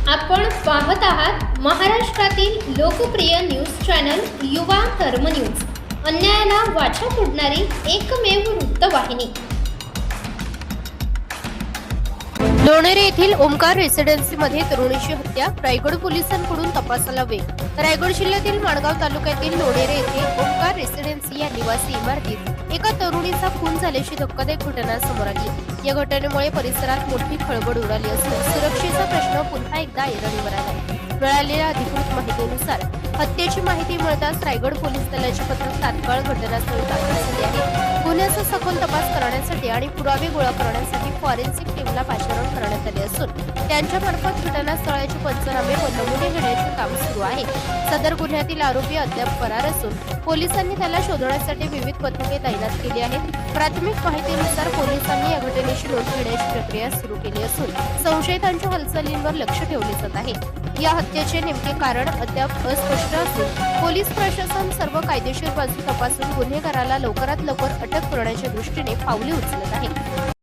आपण पाहत आहात महाराष्ट्रातील लोकप्रिय न्यूज चॅनल युवा धर्म न्यूज, अन्यायाला वाचा फोडणारी एकमेव वृत्तवाहिनी। लोणेरे येथील ओमकार रेसिडेन्सीमध्ये तरुणीची हत्या, रायगड पोलिसांकडून तपासाला वेग। रायगड जिल्ह्यातील माणगाव तालुक्यातील लोणेरे येथे ओमकार रेसिडेन्सी या निवासी इमारतीत एका तरुणीचा खून झाल्याची धक्कादायक घटना समोर आली। या घटनेमुळे परिसरात मोठी खळबळ उडाली असून सुरक्षेचा प्रश्न पुन्हा एकदा ऐरणीवर आला। मिळालेल्या अधिकृत माहितीनुसार हत्येची माहिती मिळताच रायगड पोलीस दलाचे पथक तात्काळ घटनास्थळी दाखल झाले आहे। गुन्ह्याचा सखोल तपास करण्यासाठी आणि पुरावे गोळा करण्यासाठी फॉरेन्सिक टीमला पाचारण करण्यात आले असून त्यांच्यामार्फत घटनास्थळाचे पंचनामे व नमुने घेण्याचे काम सुरू आहे। सदर गुन्ह्यातील आरोपी अद्याप फरार असून पोलिसांनी त्याला शोधण्यासाठी विविध पथके तैनात केली आहेत। प्राथमिक माहितीनुसार पोलिसांनी या घटनेची नोंद घेण्याची प्रक्रिया सुरू केली असून संशयितांच्या हालचालींवर लक्ष ठेवले जात आहे। या हत्येचे नेमके कारण अद्याप अस्पष्ट असून पोलीस प्रशासन सर्व कायदेशीर बाजू तपासून गुन्हेगाराला लवकरात लवकर अटक करण्याच्या दृष्टीने पावले उचलत आहे।